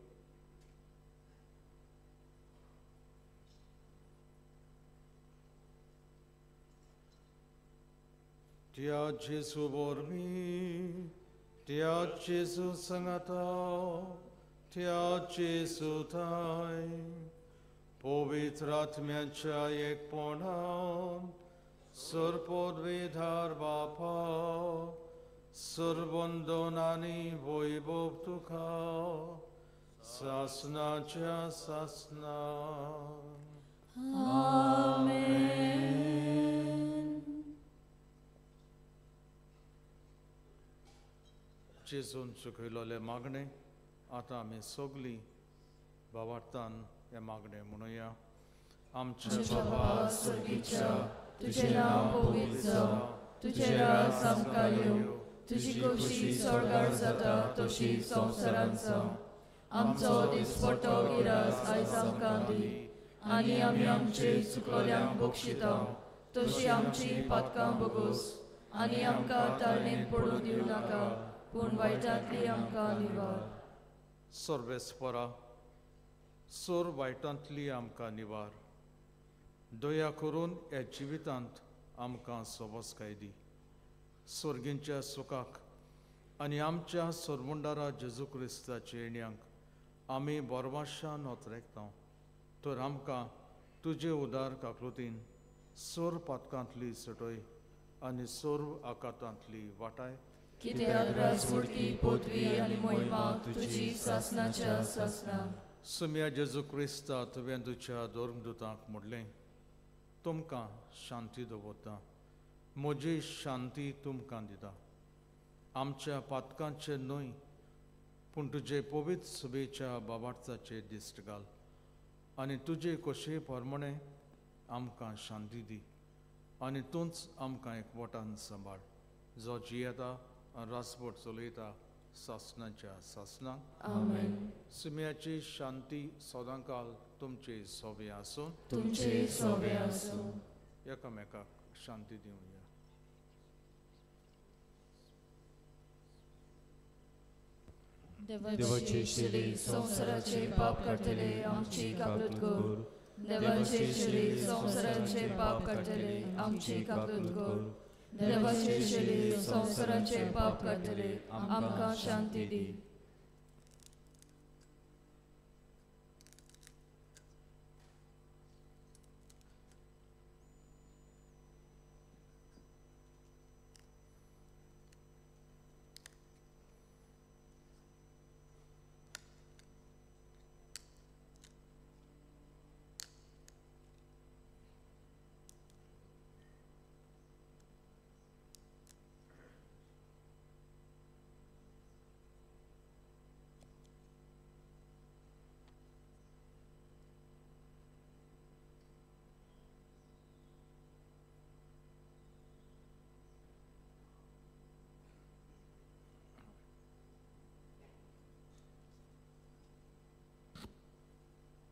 त्या जेजू वरवीं, त्या जेजू सांगाता, त्या जेजू थाय पवित्र आत्म्याच्या एकपणान सर्वोद्वेधार बापा सर्वंदोनानी वैभव तुका सासनाच्या सासना. जेजून चुकयलोले मागणे आतां आमी सगलीं भावार्थान हे मागणे म्हणुया. आमच्या बाबा स्वर्गीच्या, तुझे नाव पवित्र जावं, तुझे राज आमकां येवं, तुजी कशी स्वर्गार जाता तशी संवसारांत जावं. आमचो दिसपट्टो गिरास आयज आमकां दी, आनी आमी आमचे चुकलोल्यांक बक्षिता तशी आमची पातकां बगूस, आनी आमकां तारणेंत पडूं दिवं नाका, पूण वायटांतली आमकां निवार. सर्वेस्परा, सोर वायटांतली आमकां निवार. दया करून ह्या जिवितांत आमकां सोबसकाय दी. स्वर्गींच्या सुखाक आनी आमच्या सोरमुंडारा जेजू क्रिस्ताच्या येण्याक आमी बोरमाशान ओतरेकता. तर आमकां तुजे उदार काकलुतीन सोर पातकांतली सटय आनी सोर आकातांतली वाटाय. कित्याक राजवटी पदवी आनी महिमा तुजी सासनाच्या सासना. सुम्या जेजू क्रिस्ता तुवें तुज्या दोर्गदूतांक म्हणलें, तुमकां शांती दवरता, म्हजी शांती तुमकां दिता. आमच्या पातकांचे न्हय पूण तुजे पवित्र सुबेच्या बाबार्थाचे दिश्ट घाल, आनी तुजे खोशये प्रमाणे आमकां शांती दी, आनी तूंच आमकां एकवटान सांबाळ, जो जियेता आनी रासभर चलयता सासनाच्या सासनाक. आमेन. सुम्याची शांती सदांकाल तुमचे सोबे आसूं. तुमचे सोबे आसूं. एकामेकाक शांती दिवया. देवाचे श्री संवसाराचे पाप काडटले आमची काकूत कर. देवाचे श्री संवसाराचे पाप काडटले आमची काकूत कर. देवाचे श्री संवसाराचे पाप काडटले आमकां शांती दी.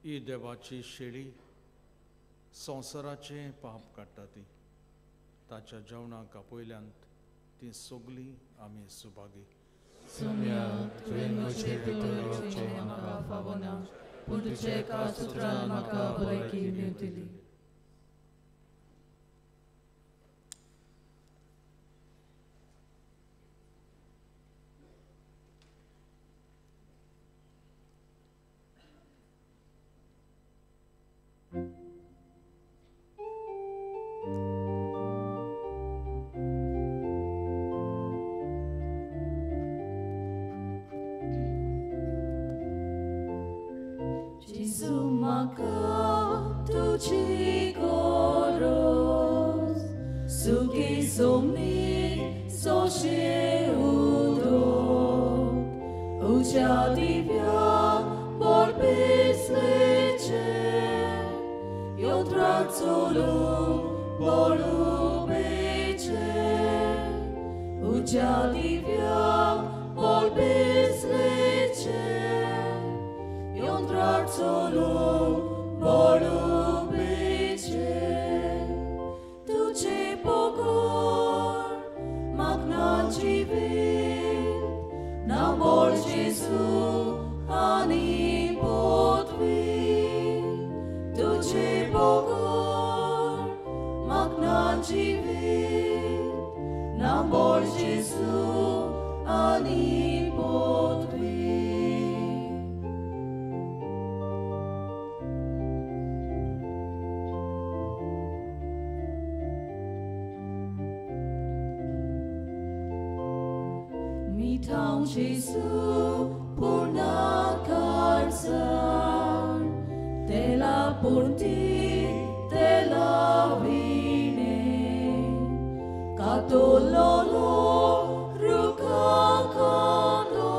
ही देवाची शेळी संवसाराचें पाप काडटा ती. ताच्या जेवणाक आपयल्यांत ती सगळीं आमी सुभागी. सुम्या तुवें म्हजें भितर येवचें म्हाका फावो ना, पूण तुजे एका सुत्रान म्हाका भलायकी मेळटली. Tuci koros, suki somni sosie udok, ucia divia bolbislecze, jotra colum bolubece, ucia divia bolbislecze, jotra colum bolubece, tuce pokor, mak जिवीत ना बोल जेसू आनी पोतवी तुझे बगोर मागना जिवीत ना बोल जेसू आनी पोतवी Mitang Jesu purna karsar Tela punti tela vine Katololo ruka kano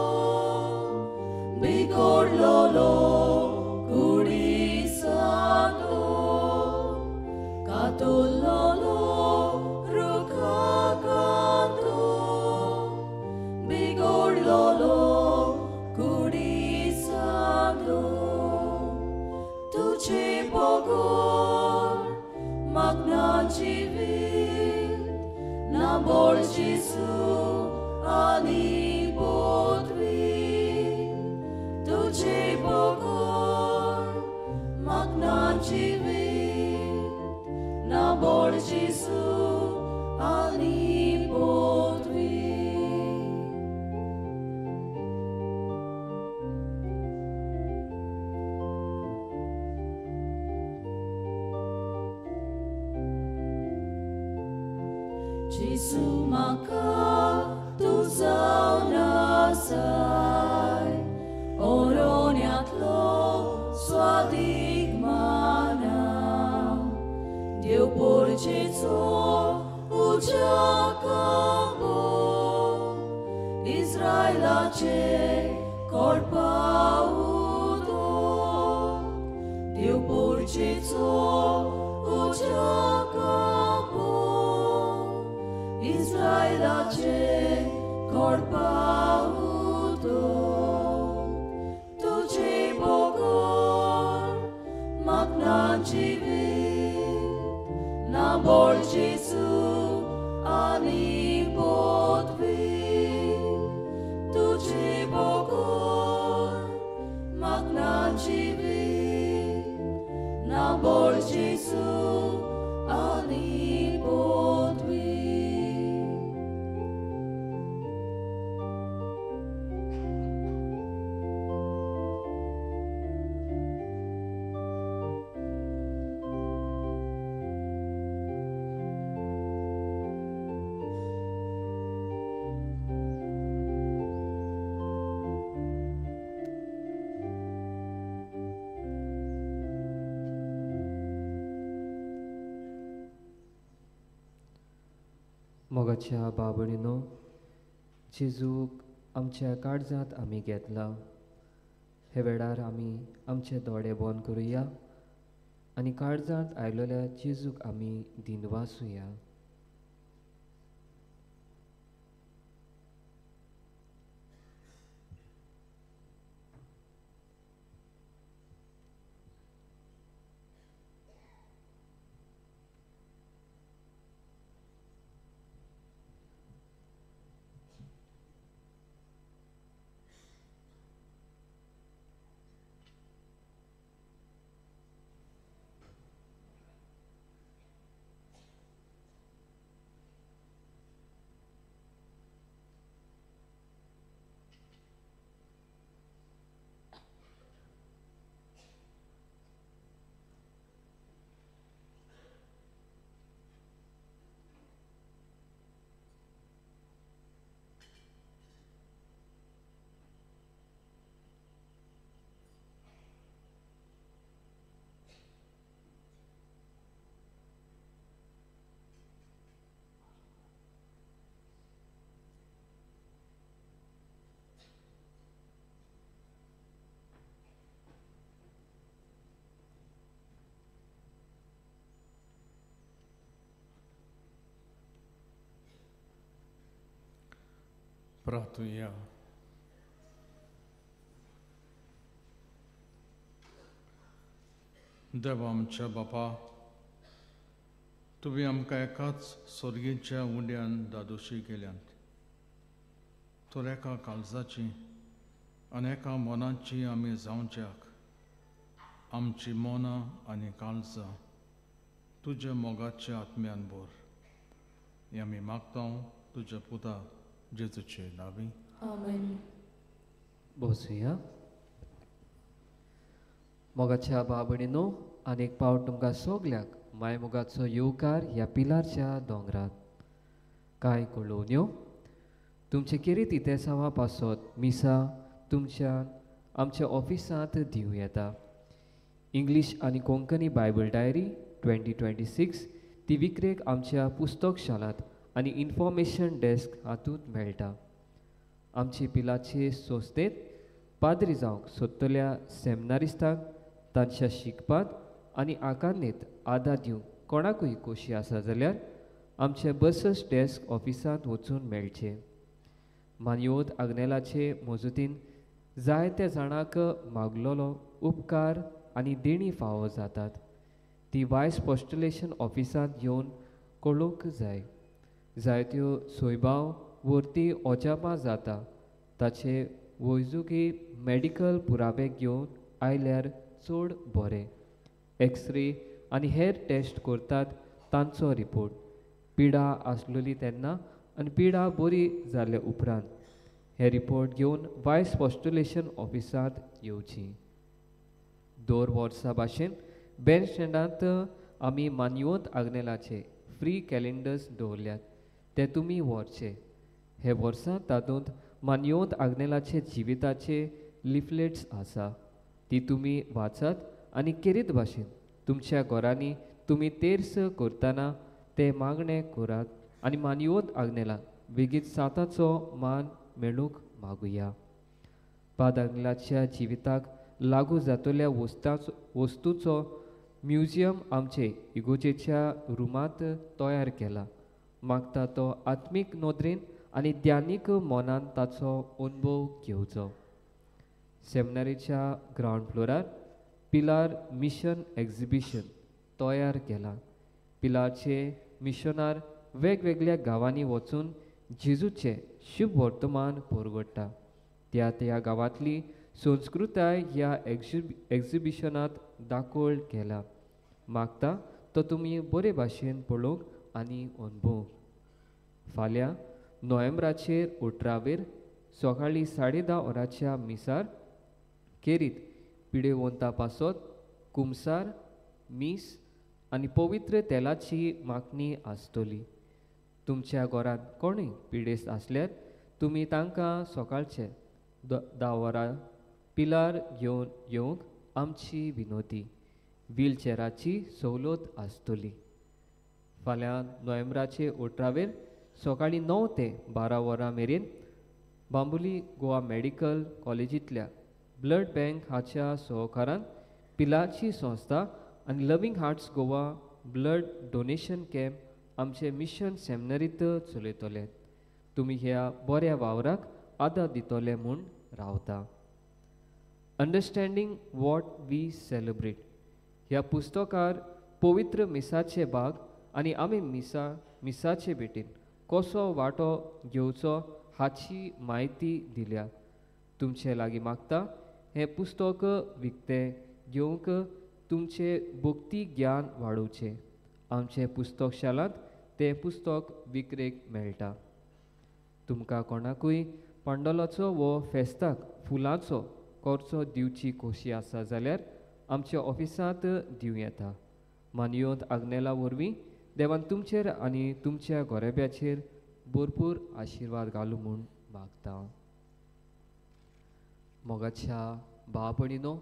Bigor lolo kurisano Katololo ruka kano Lolo kurisado tuझे bogor magna jivit na bol Jesu ani bodvi tuझे bogor magna jivit na bol Jesu ani bodvi Jesu maka tu zaunasai oroniatlo swadigmana Deu porcețo uceacabo Israelace corpaudo Deu porcețo uceacabo Israelace corpaudo tuझे bogor magna jivit na bol Jesu ani bodvi tuझे bogor magna jivit na bol Jesu ani bodvi मोगाच्या बाबळीनो जेजूक आमच्या काळजांत आमी घेतला हे वेळार आमी आमचे दोळे बंद करुया आनी काळजांत आयलोल्या जेजूक आमी दिनवासुया Pratuja. देवा आमच्या बापा, तुवें आमकां एकाच सर्गेच्या उंड्यान दादोशी केल्यात. तर एका काळजाची आनी एका मनाची आमी जावच्याक आमची मनां आनी काळजां तुज्या मोगाच्या आत्म्यान भर हें आमी मागता तुज्या पुता जेजूचे नांवी. आमेन. बसूया. मोगाच्या बाबणीनो आनीक पावट तुमकां सगल्याक मायमोगाचो येवकार ह्या पिलारच्या दोंगरात. कांय कळोवण्यो तुमचे किरीत इतेसावा पासत मिसा तुमच्यान आमच्या ऑफिसांत दिवं येता. इंग्लीश आनी कोंकणी बायबल डायरी 2026 ती विक्रेक आमच्या पुस्तकशालांत आनी इन्फॉर्मेशन डेस्क हातूंत मेळटा. आमची पिलाचे संस्थेंत पाद्री जावंक सोदतल्या सेमिनारिस्टांक तांच्या शिकपांत आनी आकारणेंत आदार दिवंक कोणाकूय खोशी आसा जाल्यार आमचे बसस डेस्क ऑफिसांत वचून मेळचे. मानयोद आग्नेलाचे मजतीन जायत्या जाणांक मागलोलो उपकार आनी देणी फावो जातात. ती वायस पोस्टलेशन ऑफिसांत येवन कळोवंक जाय. जायत्यो सोयबाव वर्ती ओजापां जाता ताचे वैजकी मेडिकल पुरावे घेवन आयल्यार चड बरें. एक्सरे आनी हेर टेस्ट करतात तांचो रिपोर्ट पिडा आसलेली तेन्ना आनी पिडा बरी जाल्या उपरांत हे रिपोर्ट घेवन वायस पोस्टुलेशन ऑफिसांत येवची. 2 वर्सां भाशेन बॅन स्टँडांत आमी मानयोत आग्नेलाचे फ्री कॅलेंडर्स दवरल्यात ते तुमी व्हरचे. हे वर्सां तातूंत मानयोत आग्नेलाचे जिविताचे लिफलेट्स आसा ती तुमी वाचात आनी केरीत भाशेन तुमच्या घरांनी तुमी तेर्स करतना ते मागणे करात आनी मानयोत आग्नेला बेगीत साताचो मान मेळूंक मागुया. पाद आग्नेलाच्या जिविताक लागू जातल्या वस्तूचो म्युजियम आमचे इगोजेच्या रुमांत तयार केला. मागता तो आत्मीक नोदरेन आनी ध्यानीक मनान ताचो अनुभव घेवचो. सेमिनारीच्या ग्रावंड फ्लोरार पिलार मिशन एक्झिबिशन तयार केला. पिलारचे मिशनार वेगवेगळ्या गांवांनी वचून जेजूचे शुभ वर्तमान परगट्टा. त्या गांवांतली संस्कृताय ह्या एक्झिबिशनांत दाखोळ केला. मागता तो तुमी बरे भाशेन पळोवंक आनी अनुभव. फाल्यां नोव्हेंबराचेर 18 सकाळीं 10:30 वरांच्या मिसार केरीत पिडेवंता पासत कुमसार मीस आनी पवित्र तेलाची मागणी आसतली. तुमच्या घरांत कोणूय पिडेस्त आसल्यार तुमी तांकां सकाळचे 10 वरां पिलार घेवन येवंक आमची विनोती. व्हीलचॅराची सवलत आसतली. फाल्यां नोव्हेंबराचे 18 सकाळीं 9 ते 12 वरां मेरेन Bambolim Goa medical कॉलेजींतल्या blood bank हाच्या सहकारान पिलाची संस्था आनी loving hearts Goa blood donation camp आमचे मिशन सेमिनारींत चलयतले. तुमी ह्या बऱ्या वावराक आदार दितले म्हूण रावता. अंडरस्टँडींग वॉट वी सेलिब्रेट ह्या पुस्तकार पवित्र मिसाचे भाग आनी आमी मिसाचे भेटेन कसो वांटो घेवचो हाची म्हायती दिल्या. तुमचे लागीं मागता हें पुस्तक विकतें घेवंक तुमचे भक्ती ज्ञान वाडोवचें. आमचे पुस्तकशालांत तें पुस्तक विक्रेक मेळटा. तुमकां कोणाकूय पांडोलाचो वो फेस्ताक फुलांचो खर्चो दिवची खोशी आसा जाल्यार आमच्या ऑफिसांत दिवं येता. मानयोत आग्नेला वरवीं देवान तुमचेर आनी तुमच्या गोरेब्याचेर भरपूर आशिर्वाद घालूं म्हूण मागता. मोगाच्या भावभयणीनो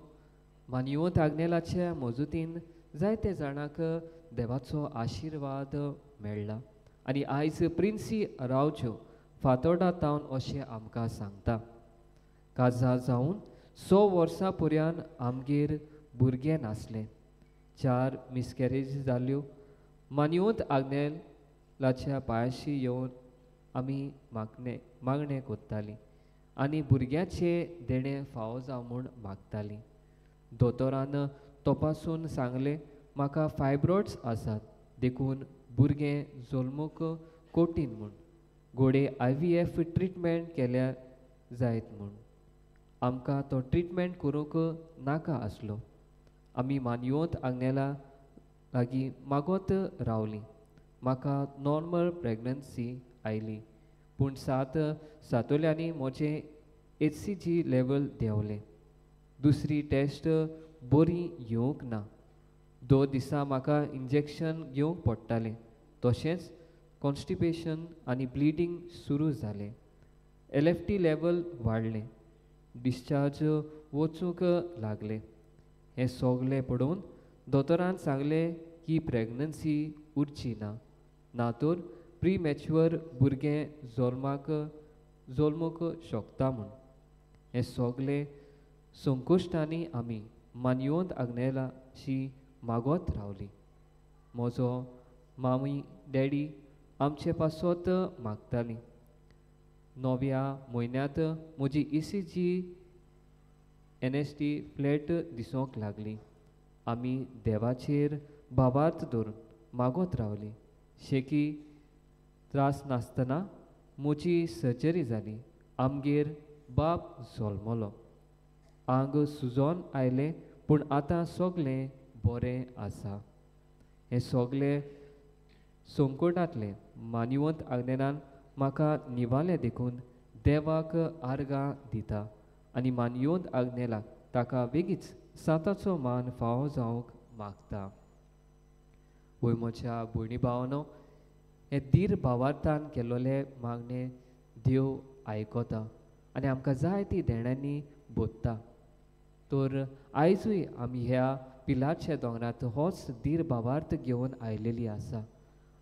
मानयोत आग्नेलाच्या मजतीन जायते जाणांक देवाचो आशिर्वाद मेळ्ळा आनी आयज प्रिन्सी रावच्यो फातोर्डा टावन अशें आमकां सांगता. काजार जावन 6 वर्सां पर्यान आमगेर भुरगें नासलें. 4 मिसकॅरेज जाल्यो. मानयोत आग्नेलाच्या पांयाशी येवन आमी मागणें कोत्तालीं आनी भुरग्याचे देणे फावो जावं म्हूण मागतालीं. दोतोरान तपासून सांगलें म्हाका फायब्रॉइड्स आसात देखून भुरगें जल्मूक कठीण म्हूण. घोडे IVF ट्रिटमेंट केल्या जायत म्हूण आमकां तो ट्रिटमेंट करूंक नाका आसलो. आमी मानयोत आग्नेला लागीं मागोत रावलीं. म्हाका नॉर्मल प्रेग्नन्सी आयली पूण सातोल्यांनी म्हजें HCG लेवल देंवलें. दुसरी टेस्ट बरी येवंक ना. 2 दिसां म्हाका इंजेक्शन घेवंक पडटालें. तशेंच कॉन्स्टिपेशन आनी ब्लिडींग सुरू जालें. LFT लेवल वाडलें. डिस्चार्ज वचूंक लागलें. हें सगलें पळोवन दोतोरान सांगलें की प्रेग्नन्सी उरची ना, ना तर प्रीमॅच्युअर भुरगें जल्मूक शकता म्हूण. हें सगलें संकश्टांनी आमी मानयोंत आग्नेलाची मागोत रावलीं. म्हजो मामी डॅडी आमचे पासत मागतालीं. 9व्या म्हयन्यांत म्हजी ECG NST फ्लॅट दिसोंक लागली. आमी देवाचेर भावार्थ दवरून मागोत रावलीं. शेकी त्रास नासतना म्हजी सर्जरी जाली. आमगेर बाब जल्मलो. आंग सुजोन आयलें पूण आतां सगलें बरें आसा. हें सगलें संकटांतलें मानवंत आग्नेलान म्हाका निवालें देखून देवाक आर्गां दिता आनी मानयोंत आग्नेलाक ताका बेगीच साताचो मान फावो जावंक मागता. वय म्हज्या भयणी भावानो, हे धीर भावार्थान केल्लोले मागणे देव आयकता आनी आमकां जाय ती देण्यांनी बोधता. तर आयजूय आमी ह्या पिलारच्या दोंगरांत होच धीर भावार्थ घेवन आयलेली आसा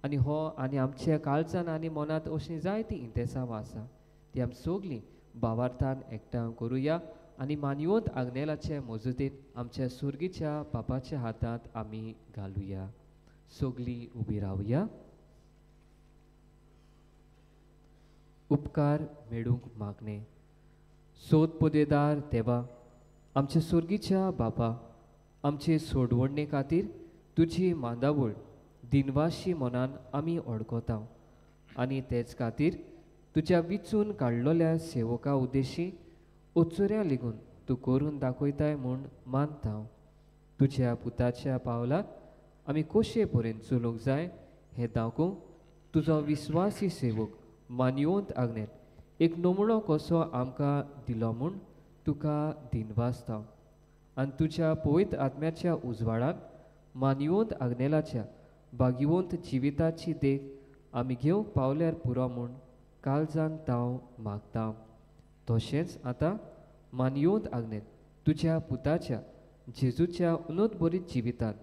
आनी हो आनी आमच्या काळजान आनी मनांत अशीं जायतीं इंतेसांव आसा ती आमी सगलीं भावार्थान एकठांय करुया आनी मानयोंत आग्नेलाचे मजतीन आमच्या सुर्गीच्या बापाच्या हातांत आमी घालुया. सगलीं उबी रावया. उपकार मेळूंक मागणे. सोद पोदेदार देवा, आमच्या सुर्गीच्या बापा, आमचे सोडवणणे खातीर तुजी मांदावळ दिनवाशी मनान आमी ओळखता आनी तेच खातीर तुज्या विचून काडलोल्या सेवका उद्देशी ओचोऱ्या लेगून तूं करून दाखयताय म्हूण मानता. तुज्या पुताच्या पावलांत आमी कशे परेन चलूंक जाय हें दाखोवंक तुजो विस्वासी सेवक मानयोंत आग्नेल एक नमुनो कसो आमकां दिलो म्हूण तुका दिनवासता. आनी तुज्या पवित्र आत्म्याच्या उजवाडांत मानयोंत आग्नेलाच्या भाग्यवंत जिविताची देख आमी घेवंक पावल्यार पुरो म्हूण काळजान तांव मागता. तशेंच आतां मानयोंत आग्नेल तुज्या पुताच्या जेजूच्या उनत बरीत जिवितांत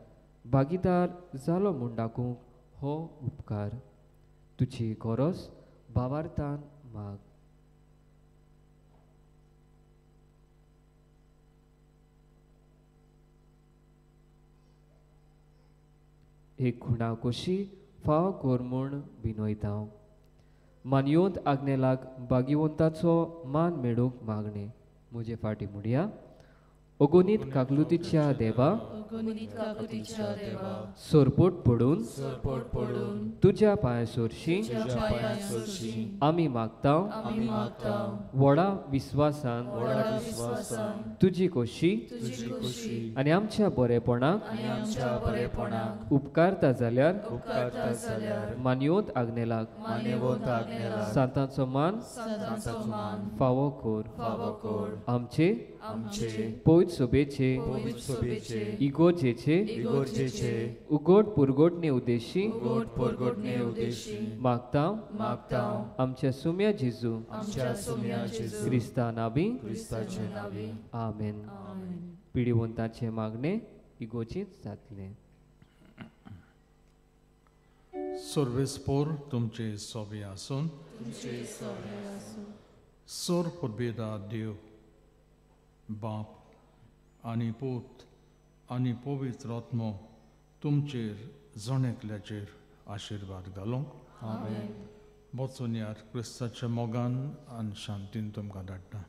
भागीदार जालो म्हूण दाखोवंक हो उपकार तुजी गरज भावार्थान माग. एक खुणा कशी फाव कोर म्हूण विनयता. मानयोंत आग्नेलाक भाग्यवंताचो मान मेळूंक मागणे. म्हजे फाटी म्हणया. अगोनीत काकलुतीच्या देवा, सोरपोट पडून तुज्या पांया सोरशी आमी मागता. व्हडा विस्वासान तुजी खोशी आनी आमच्या बरेपणाक उपकारता जाल्यार मानयोंत आग्नेलाक सांतांचो मान फावो कोर. आमचे पवित्र सोबेचे इगोर्जेचे उगोड पुरगोडने उद्देशी मागता आमच्या सुम्या जेजू क्रिस्ता नावी आमेन. पिढीवंतांचे मागणे इगोजीत जातले. सर्वेस्पोर तुमचे सोबे आसून सोर podbieda देव बाप आनी पूत आनी पवित्र आत्मो तुमचेर जणेकल्याचेर आशिर्वाद घालूं. वचून यार क्रिस्ताच्या मोगान आनी शांतीन तुमकां धाडटा.